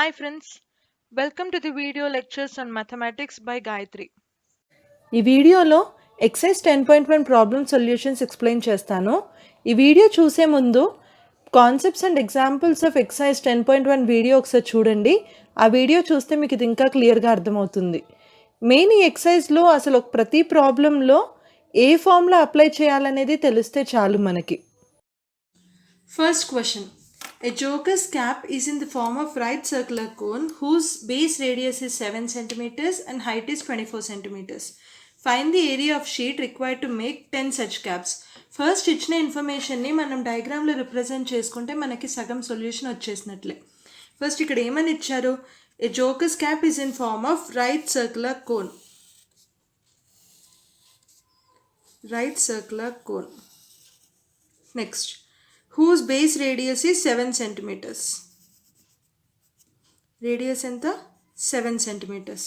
Hi friends, welcome to the video lectures on mathematics by Gayatri. ఈ వీడియోలో excise 10.1 problem solutions explain చేస్తాను. ఈ video చూసే ముందు concepts and examples of exercise 10.1 video ఒకసారి చూడండి. ఆ వీడియో చూస్తే మీకు ఇది ఇంకా క్లియర్గా అర్థమవుతుంది. మెయిన్ ఈ ఎక్సైజ్లో అసలు ప్రతి ప్రాబ్లంలో ఏ ఫార్ములా అప్లై చేయాలనేది తెలిస్తే చాలు మనకి. First question. A joker's cap is in the form of right circular cone whose base radius is 7 centimeters and height is 24 centimeters. Find the area of sheet required to make 10 such caps. First ఇచ్చిన ఇన్ఫర్మేషన్ని మనం డయాగ్రామ్లో represent చేసుకుంటే మనకి సగం solution వచ్చేసినట్లే. First ఇక్కడ ఏమని ఇచ్చారు? A jokers cap is in form of right circular cone. Right circular cone. Next, whose base radius is 7 centimeters. Radius ఎంత? 7 centimeters.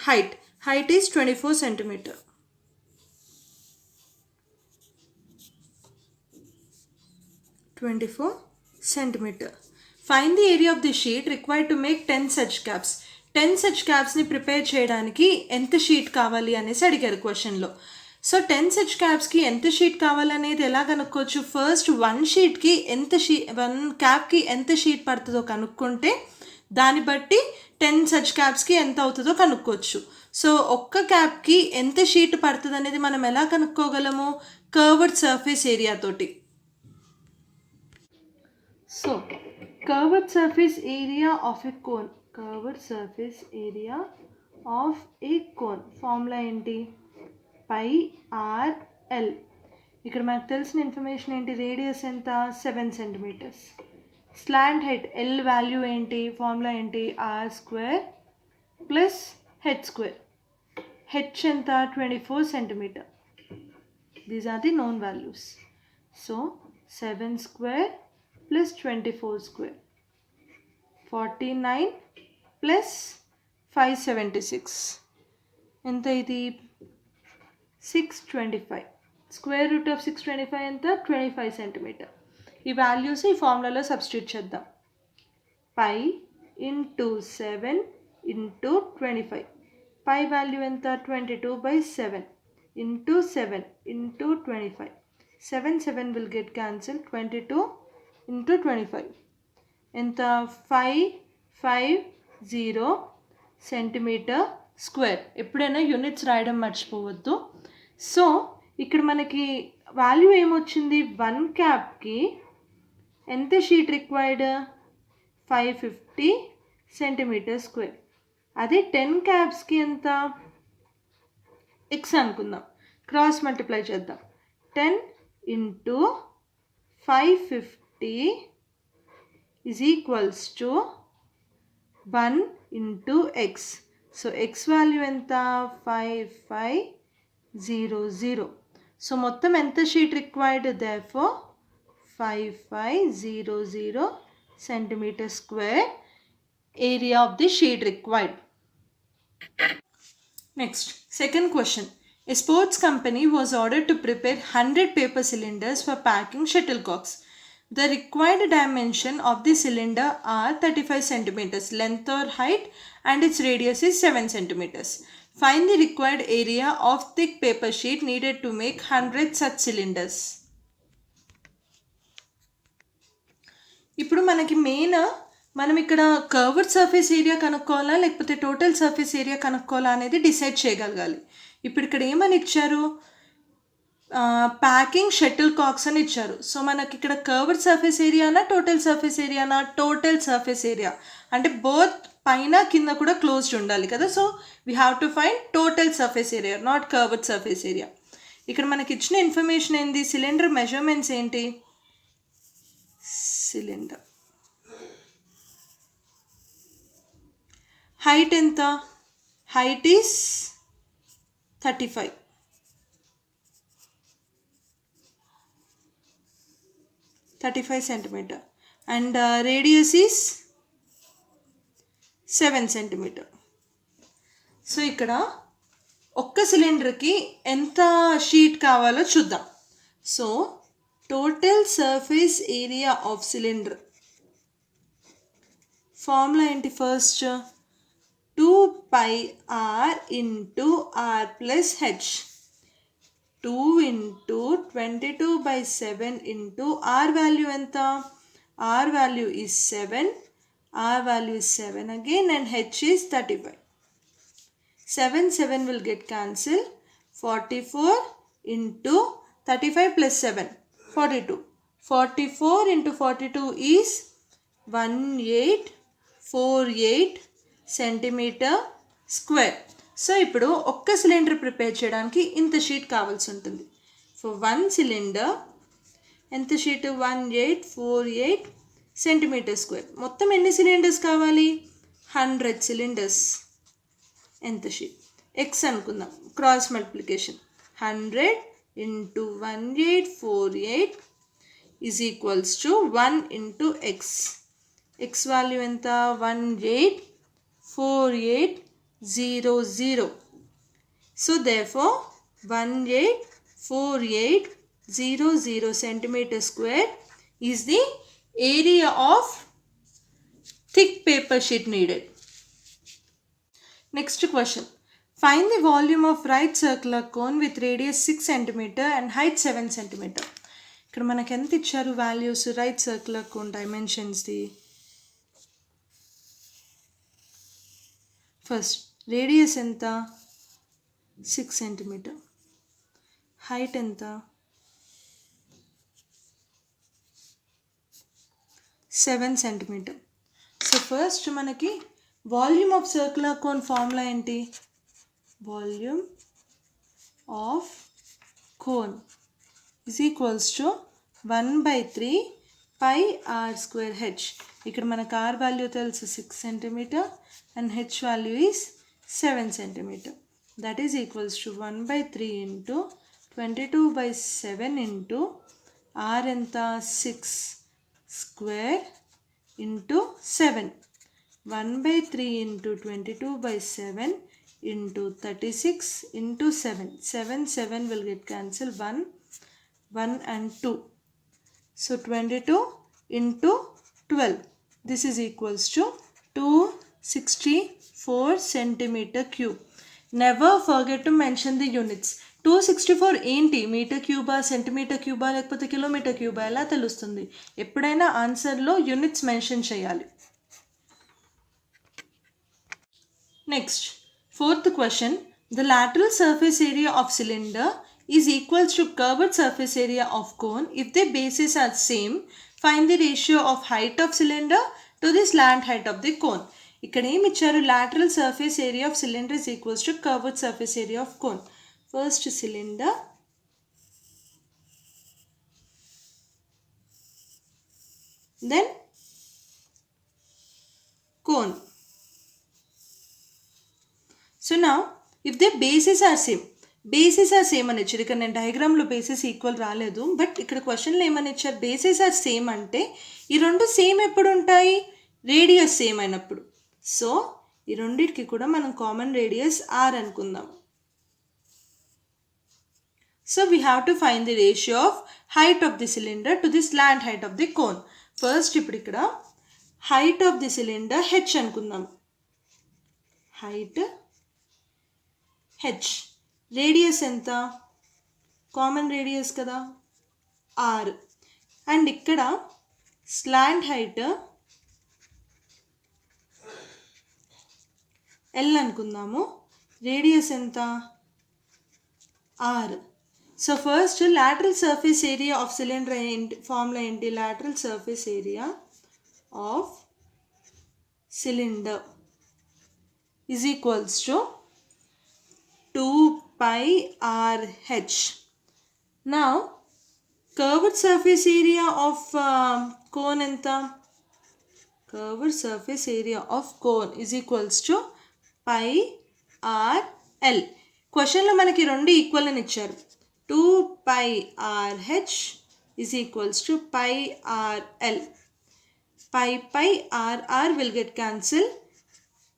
Height is 24 centimeter. Find the area of the sheet required to make 10 such caps. 10 such caps ని prepare చేయడానికి ఎంత sheet కావాలి అనేసి అడిగారు క్వశ్చన్లో. So 10 such క్యాప్స్కి ఎంత sheet కావాలనేది ఎలా కనుక్కోవచ్చు? ఫస్ట్ వన్ క్యాప్కి ఎంత షీట్ పడుతుందో కనుక్కుంటే దాన్ని బట్టి 10 సచ్ క్యాప్స్కి ఎంత అవుతుందో కనుక్కోవచ్చు. సో ఒక్క క్యాప్కి ఎంత షీట్ పడుతుంది అనేది మనం ఎలా కనుక్కోగలము? కర్వ్డ్ సర్ఫేస్ ఏరియా తోటి. So curved surface area of a cone. Curved surface area of a cone formula ఏంటి? Pi r l. ఇక్కడ మనకు తెలిసిన ఇన్ఫర్మేషన్ ఏంటి? రేడియస్ ఎంత? 7 centimetres. Slant height l value ఏంటి? ఫార్ములా ఏంటి? R square plus h square. H ఎంత? 24 centimetre. These are the known values. So 7 square plus 24 square 49 plus 576 ఎంత? ఇది 625. స్క్వేర్ రూట్ ఆఫ్ 625 ఎంత? 25 సెంటీమీటర్. ఈ వాల్యూస్ ఈ ఫార్ములాలో సబ్స్టిట్యూట్ చేద్దాం. Pi into 7 into 25. Pi value ఎంత? 22/7 into 7 into 25. 7 will get cancelled. 22 into 25 ఎంత? 550 సెంటీమీటర్ స్క్వేర్. ఎప్పుడైనా యూనిట్స్ రాయడం మర్చిపోవద్దు. సో ఇక్కడ మనకి వాల్యూ ఏమొచ్చింది? 1 క్యాప్కి ఎంత షీట్ రిక్వైర్డ్? 550 centimetre square. అదే 10 క్యాప్స్కి ఎంత? ఎక్స్ అనుకుందాం. క్రాస్ మల్టిప్లై చేద్దాం. 10 into 550 is equals to 1 into x. So x value ఎంత? 5500. సో మొత్తం ఎంత sheet required? Therefore 5500 centimetre square area of the sheet required. Next, second question. A sports company was ordered to prepare 100 paper cylinders for packing shuttlecocks. The required dimension of the cylinder are 35 centimeters length or height and its radius is 7 centimeters. Find the required area of thick paper sheet needed to make 100 such cylinders. ఇప్పుడు మనకి మనం ఇక్కడ curved surface area కనుక్కోవాలా లేకపోతే total surface area కనుక్కోవాలా అనేది decide చేయగలగాలి. ఇప్పుడు ఇక్కడ ఏమని ఇచ్చారు? ప్యాకింగ్ షటిల్ కాక్స్ అని ఇచ్చారు. సో మనకి ఇక్కడ కర్వ్డ్ సర్ఫేస్ ఏరియానా టోటల్ సర్ఫేస్ ఏరియానా? Total surface area. అంటే బోత్ పైన కింద కూడా క్లోజ్డ్ ఉండాలి కదా. So we have to find total surface area, not curved surface area. ఇక్కడ మనకి ఇచ్చిన ఇన్ఫర్మేషన్ ఏంది? సిలిండర్ మెజర్మెంట్స్ ఏంటి? సిలిండర్ హైట్ ఎంత? Height is 35 centimeter and radius is 7 centimetre. So ఇక్కడ ఒక్క సిలిండర్కి ఎంత షీట్ కావాలో చూద్దాం. So total surface area of cylinder formula ఏంటి first 2 pi r into r plus h. 2 into 22/7 into r value enta? R value is 7. R value is 7 again and h is 35. 7 will get cancelled. 44 into 35 plus 7 42. 44 into 42 is 1848 centimetre square. So ఇప్పుడు ఒక్క cylinder prepare చేయడానికి ఇంత sheet కావాల్సి ఉంటుంది. For 1 cylinder ఎంత sheet 1848 centimetre square. మొత్తం ఎన్ని cylinders కావాలి 100 సిలిండర్స్. ఎంత షీట్ ఎక్స్ అనుకుందాం, cross multiplication 100 into 1848 is equals to 1 into x. x value ఎంత 184800. So therefore 184800 centimeter square is the area of thick paper sheet needed. Next question. Find the volume of right circular cone with radius 6 cm and height 7 cm. ఇక్కడ మనకు ఎంత ఇచ్చారు values right circular cone డైమెన్షన్స్ది. First radius ఎంత 6 cm, height ఎంత 7 cm. So first మనకి volume of circular cone formula ఏంటి, volume of cone is equals to 1/3 pi r square h. ఇక్కడ మనకు r వాల్యూ తెలుసు 6 cm and h value is 7 cm. That is equals to 1/3 into 22/7 into r ఎంత 6 square into 7. 1/3 into 22/7 into 36 into 7. 7 will get cancelled. 1 and 2. So 22 into 12. This is equals to 264 centimeter cube. Never forget to mention the units. 264 ఏంటి metre Cuba centimetre Cuba లేకపోతే kilometre Cuba ఎలా తెలుస్తుంది, ఎప్పుడైనా ఆన్సర్లో units mention చేయాలి. Next fourth question. The lateral surface area of cylinder is equals to curved surface area of cone if the bases are same. Find the ratio of height of cylinder to the slant height of the cone. ఇక్కడ ఏమి ఇచ్చారు, lateral surface area of cylinder is equals to curved surface area of cone. First cylinder, then cone. So now if the bases are same, bases are same అని ఇచ్చారు. ఇక్కడ నేను డయాగ్రామ్లో bases equal రాలేదు, but ఇక్కడ క్వశ్చన్లో ఏమని ఇచ్చారు, బేసిస్ ఆర్ సేమ్ అంటే ఈ రెండు సేమ్ ఎప్పుడు ఉంటాయి, రేడియస్ సేమ్ అయినప్పుడు. సో ఈ రెండింటికి కూడా మనం కామన్ రేడియస్ ఆర్ అనుకుందాం. So we have to find the ratio of height of the cylinder to the slant height of the cone. First ఇప్పుడు ఇక్కడ height of the cylinder h అనుకుందాం. Height h, radius ఎంత, common radius కదా r, and ఇక్కడ slant height l అనుకుందాము, radius ఎంత r. So first lateral surface area of cylinder formula ఏంటి, lateral surface area of cylinder is equals to 2 pi r h. Now curved surface area of cone enta, curved surface area of cone is equals to pi r l. క్వశ్చన్లో మనకి రెండు equal అని ఇచ్చారు. 2 pi r h is equals to pi r l. Pi r will get cancelled.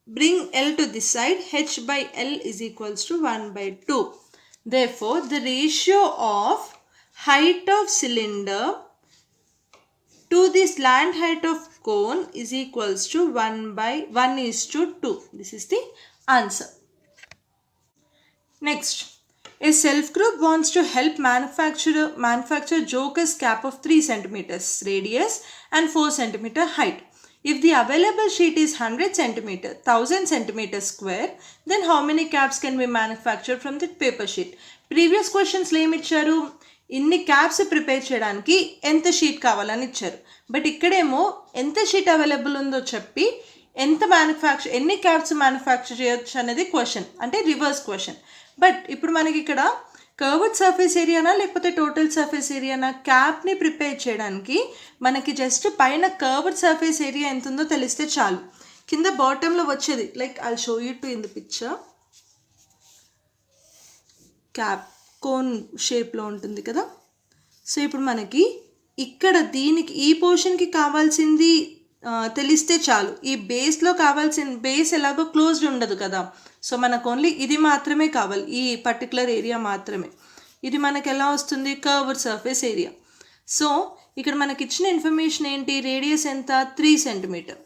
Bring L to this side. H by L is equals to 1/2. Therefore, the ratio of height of cylinder to the slant height of cone is equals to 1:1:2. This is the answer. Next, a self group wants to help manufacture Joker's cap of 3 centimeters radius and 4 centimeter height. If the available sheet is 100 centimeter, 1000 centimeter square, then how many caps can we manufacture from the paper sheet? Previous questions లో ఏమి ఇచ్చారు, ఇన్ని caps prepare చేయడానికి ఎంత sheet కావాలని ఇచ్చారు. But ఇక్కడేమో ఎంత షీట్ అవైలబుల్ ఉందో చెప్పి ఎన్ని క్యాప్స్ మ్యానుఫ్యాక్చర్ చేయొచ్చు అనేది క్వశ్చన్, అంటే రివర్స్ క్వశ్చన్. బట్ ఇప్పుడు మనకి ఇక్కడ కర్వ్డ్ సర్ఫేస్ ఏరియానా లేకపోతే టోటల్ సర్ఫేస్ ఏరియానా, క్యాప్ని ప్రిపేర్ చేయడానికి మనకి జస్ట్ పైన కర్వ్డ్ సర్ఫేస్ ఏరియా ఎంత ఉందో తెలిస్తే చాలు. కింద బాటంలో వచ్చేది like I'll show you to in the picture. Cap cone షేప్లో ఉంటుంది కదా. సో ఇప్పుడు మనకి ఇక్కడ దీనికి ఈ పోర్షన్కి కావాల్సింది తెలిస్తే చాలు. ఈ బేస్లో కావాల్సిన బేస్ ఎలాగో క్లోజ్డ్ ఉండదు కదా. సో మనకు ఓన్లీ ఇది మాత్రమే కావాలి, ఈ పర్టికులర్ ఏరియా మాత్రమే. ఇది మనకు ఎలా వస్తుంది, కర్వ్డ్ సర్ఫేస్ ఏరియా. సో ఇక్కడ మనకి ఇచ్చిన ఇన్ఫర్మేషన్ ఏంటి, రేడియస్ ఎంత, 3 centimetre.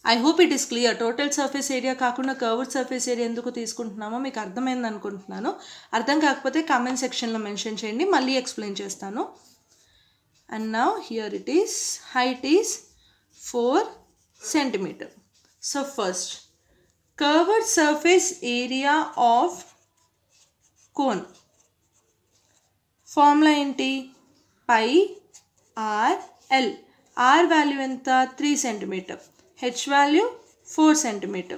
I hope it is clear. Total surface area కాకుండా కర్వ్డ్ సర్ఫేస్ ఏరియా ఎందుకు తీసుకుంటున్నామో మీకు అర్థమైంది అనుకుంటున్నాను. అర్థం కాకపోతే కామెంట్ సెక్షన్లో మెన్షన్ చేయండి, మళ్ళీ ఎక్స్ప్లెయిన్ చేస్తాను. And now here it is, height is 4 centimeter. So first, curved surface area of cone. Formula ఏంటి, pi r l. R value ఎంత, 3 centimeter. H value 4 centimeter.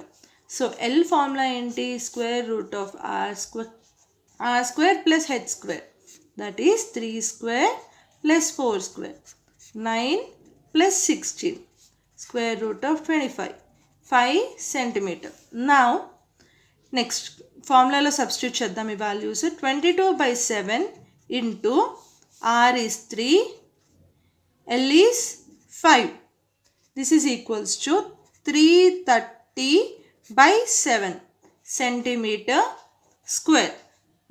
So L formula ఏంటి, square root of r square plus h square. That is 3 square plus 4 square. 9 plus 16. Square root of 25. 5 centimeter. Now next formula lo substitute cheddam ee values. 22/7 into r is 3, l is 5. This is equals to 330/7 centimeter square.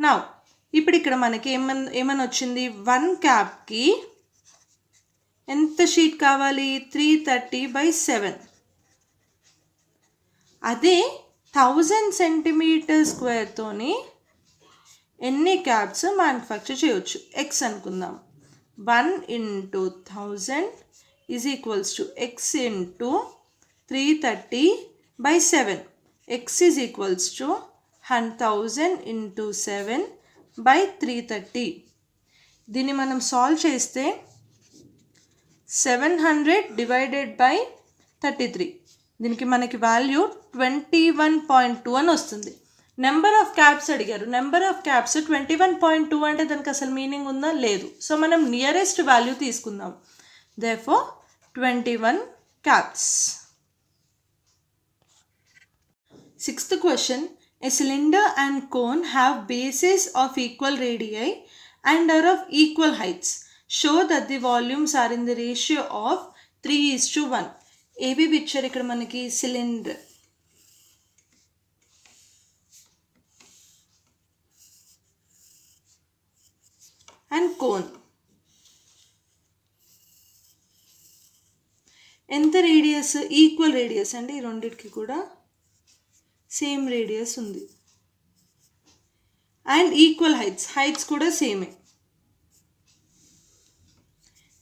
Now ఇప్పుడు ఇక్కడ మనకి ఏమని వచ్చింది, 1 క్యాప్కి ఎంత sheet కావాలి, 330/7. అదే 1000 centimetre స్క్వేర్తోని ఎన్ని caps manufacture చేయొచ్చు, ఎక్స్ అనుకుందాం. 1 into 1000 is equals to x into 330/7. X is equals to 1000 into 7/330. దీన్ని మనం సాల్వ్ చేస్తే 700 divided by 33. దీనికి మనకి వాల్యూ 21.2 అని వస్తుంది. నెంబర్ ఆఫ్ క్యాప్స్ అడిగారు. నెంబర్ ఆఫ్ క్యాప్స్ 21.2 అంటే దానికి అసలు మీనింగ్ ఉందా, లేదు. సో మనం నియరెస్ట్ వాల్యూ తీసుకుందాం. Therefore 21 caps. 6th question. A cylinder and cone have bases of equal radii and are of equal heights. Show that the volumes are in the ratio of 3:1. AB picture ఇక్కడ మనకి cylinder and cone. ఎంత radius, equal radius అంటే ఈ రెండింటికి కూడా same radius ఉంది. And equal heights కూడా సేమే.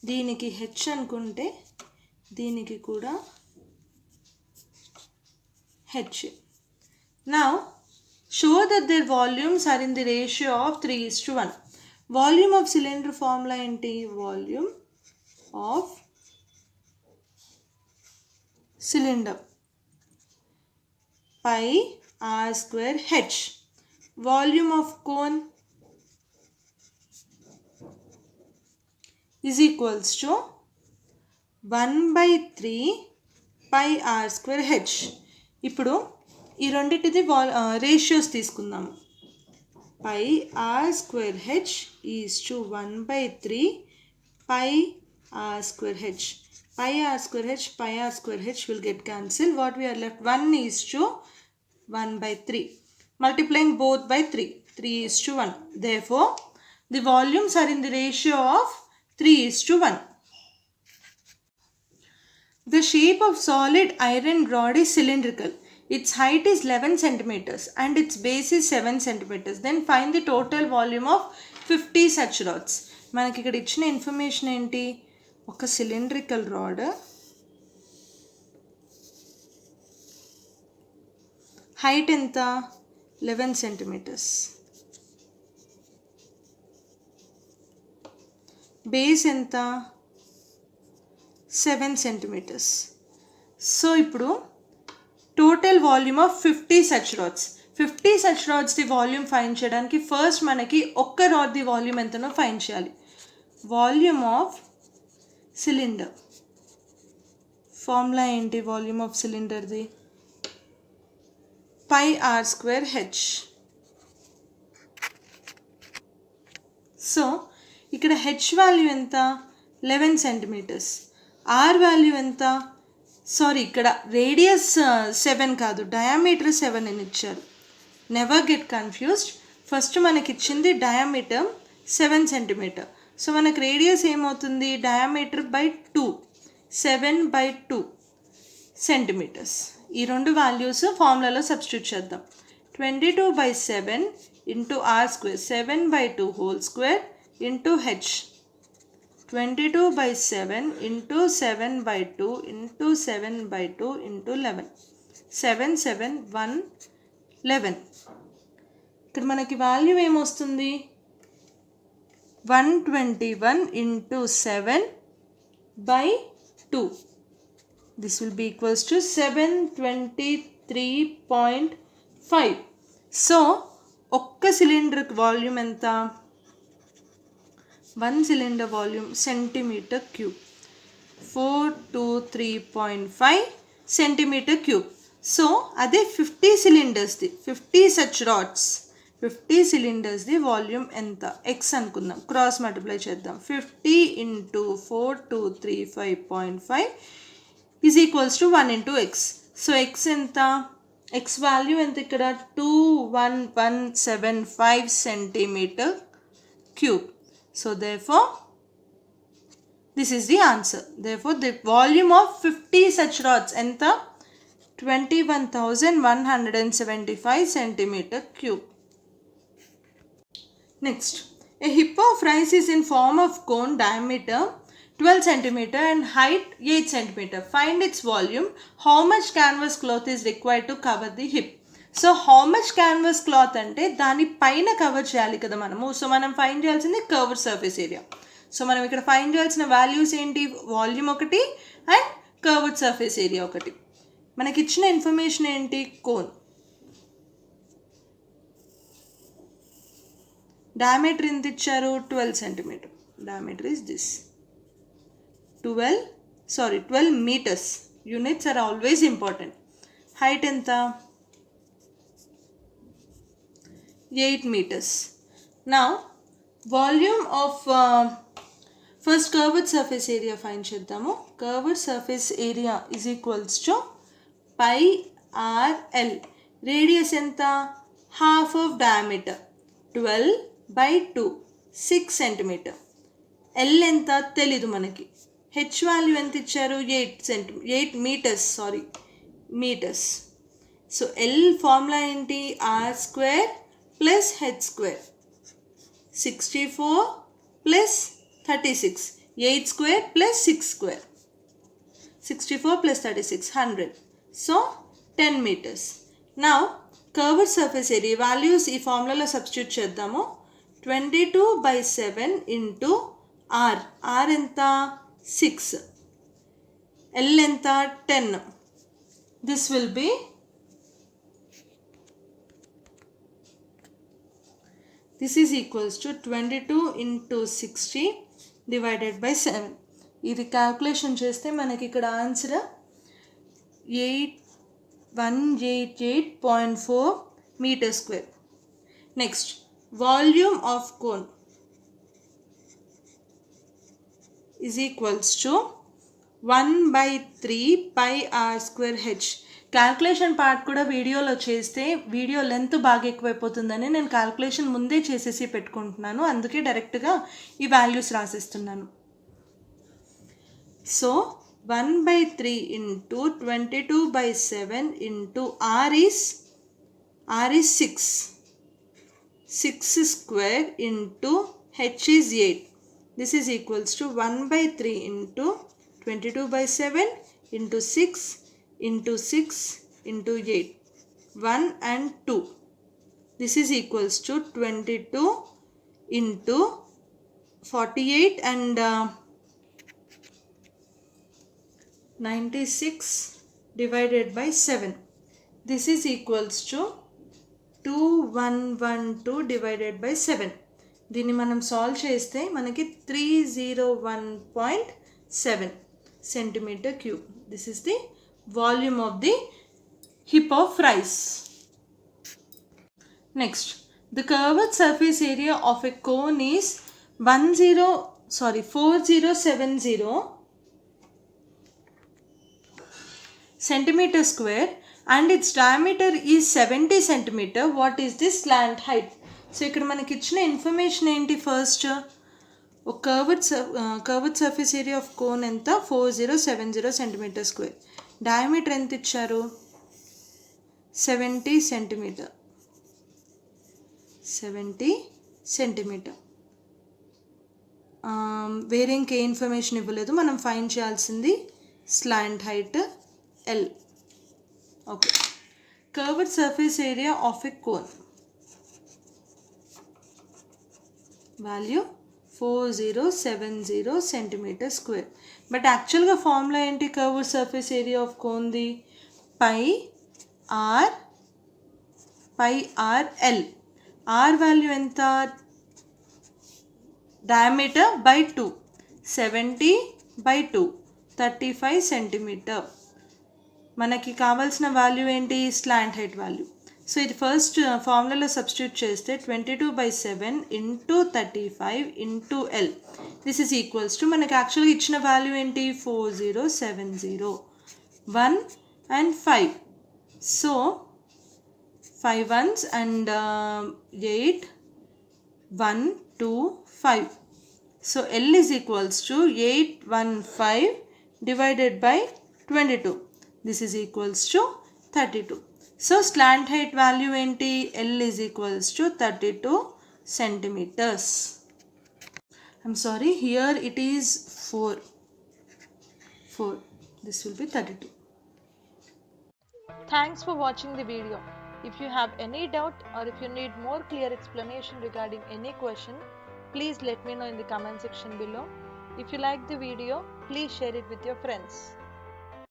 దీనికి హెచ్ అనుకుంటే దీనికి కూడా h. Now show that their volumes are in the ratio of 3:1. Volume of cylinder formula ఏంటి, volume of cylinder pi r square h. Volume of cone is equals to 1/3 pi r square h. ఇప్పుడు ఈ రెండింటిది ratios తీసుకుందాము. pi r square h is to 1/3 pi r square h. Pi r square h will get cancelled. What we are left, 1 is to 1/3. Multiplying both by 3:1. Therefore, the volumes are in the ratio of 3:1. The shape of solid iron rod is cylindrical. Its height is 11 centimeters and its base is 7 centimeters. Then find the total volume of 50 such rods. మనకి ఇక్కడ ఇచ్చిన information ఏంటి? ఒక cylindrical rod, height ఎంత? 11 centimetres, base ఎంత? 7 centimeters. So ఇప్పుడు total volume of 50 such rods. 50 such రాడ్స్ది volume find చేయడానికి ఫస్ట్ మనకి ఒక్క రాడ్ది వాల్యూమ్ ఎంతనో ఫైండ్ చేయాలి. వాల్యూమ్ ఆఫ్ సిలిండర్ ఫార్ములా ఏంటి? వాల్యూమ్ ఆఫ్ సిలిండర్ది pi r square h. So ఇక్కడ హెచ్ వాల్యూ ఎంత? 11 సెంటీమీటర్స్. ఆర్ వాల్యూ ఎంత? సారీ, ఇక్కడ రేడియస్ 7 కాదు, డయామీటర్ 7 అని ఇచ్చారు. Never get confused. ఫస్ట్ మనకి ఇచ్చింది డయామీటర్ 7 సెంటీమీటర్. సో మనకు రేడియస్ ఏమవుతుంది? Diameter by 2, 7/2 centimetres. ఈ రెండు వాల్యూస్ ఫార్ములాలో సబ్స్టిట్యూట్ చేద్దాం. 22/7 into r square, 7/2 whole square into h. 22/7 into 7/2 into 7/2 into 11. 7, 7, 1, 11. ఇక్కడ మనకి వాల్యూ ఏమొస్తుంది? 121 into 7/2. This will be equals to 723.5. So ఒక్క సిలిండర్ వాల్యూమ్ ఎంత? 1 cylinder volume centimeter cube. 423.5 centimeter cube. So అదే 50 సిలిండర్స్ది, 50 సచ్ రాడ్స్, 50 సిలిండర్స్ది వాల్యూమ్ ఎంత? ఎక్స్ అనుకుందాం, క్రాస్ మల్టిప్లై చేద్దాం. 50 into 4235.5 is equals to 1 into x. So x ఎంత? ఎక్స్ వాల్యూ ఎంత ఇక్కడ? 21175 centimeter cube. So therefore this is the answer. Therefore the volume of 50 such rods enta 21,175 centimeter cube. Next, a hip of rice is in form of cone, diameter 12 centimeter and height 8 centimeter. Find its volume. How much canvas cloth is required to cover the hip? So how much canvas cloth అంటే దాని పైన cover చేయాలి కదా మనము. So మనం find చేయాల్సింది curved surface area. So మనం ఇక్కడ ఫైండ్ చేయాల్సిన వాల్యూస్ ఏంటి? వాల్యూమ్ ఒకటి అండ్ కర్వ్డ్ సర్ఫేస్ ఏరియా ఒకటి. మనకి ఇచ్చిన ఇన్ఫర్మేషన్ ఏంటి? కోన్. డయామీటర్ ఎంత ఇచ్చారు? 12 centimetre. Diameter is this 12 meters. Units are always important. Height ఎంత? 8 meters. Now volume of first curved surface area find చేద్దాము. Curved surface area is equals to pi r l. Radius ఎంత? half of diameter 12/2, 6 centimeter. L ఎంత? తెలీదు మనకి. H value ఎంత ఇచ్చారు? 8 meters. meters. So L formula ఏంటి? r square plus h square. 64 plus 36. 8 square plus 6 square. 64 plus 36, 100. So 10 meters. Now curved surface area values ఈ ఫార్ములాలో substitute చేద్దాము. 22/7 ఇంటూ r. r ఎంత? 6. l ఎంత? 10. This will be this is equals to 22 into 60 divided by 7. ఇది calculation చేస్తే మనకి ఇక్కడ answer 188.4 meter square. Next, volume of cone is equals to 1/3 pi r square h. Calculation part కూడా వీడియోలో చేస్తే video length బాగా ఎక్కువైపోతుందని నేను క్యాల్కులేషన్ ముందే చేసేసి పెట్టుకుంటున్నాను. అందుకే డైరెక్ట్గా ఈ వాల్యూస్ రాసిస్తున్నాను. So 1 by 3 into 22 by 7 into R is 6. 6 square into H is 8. This is equals to 1 by 3 into 22 by 7 into 6 into 6 into 8. 1 and 2. This is equals to 22 into 48 and 96 divided by 7. This is equals to 2112 divided by 7. దీన్ని మనం solve చేస్తే మనకి 301.7 centimeter cube. This is the volume of the heap of rice. Next, the curved surface area of a cone is 4070 centimeter square and its diameter is 70 centimeter. What is the slant height? So ఇక్కడ మనకి ఇచ్చిన information ఏంటి? First ఒక curved surface area of cone ఎంత? 4070 centimetre square. Diameter ఎంత ఇచ్చారు? 70 centimetre. 70 centimetre. వేరే ఇంకే ఇన్ఫర్మేషన్ ఇవ్వలేదు. మనం ఫైండ్ చేయాల్సింది slant height L. Okay. Curved surface area of a cone. Value 4070 centimeter square. But actual ga formula enti curved surface area of cone di? Pi r L. R value enta? Diameter by 2. 70 by 2. 35 centimeter. మనకి కావాల్సిన value ఏంటి? Slant height value. So ఇది first ఫార్ములాలో substitute చేస్తే 22 by 7 into 35 into L. This is equals to మనకి యాక్చువల్గా ఇచ్చిన value ఏంటి? 4070. 1 and 5. So 5 ones and 8 1 2 5. So L is equals to 815 divided by 22. This is equals to 32. So slant height value enti? L is equals to 32 centimeters. I'm sorry, here it is 4. This will be 32. Thanks for watching the video. If you have any doubt or if you need more clear explanation regarding any question, please let me know in the comment section below. If you like the video, please share it with your friends.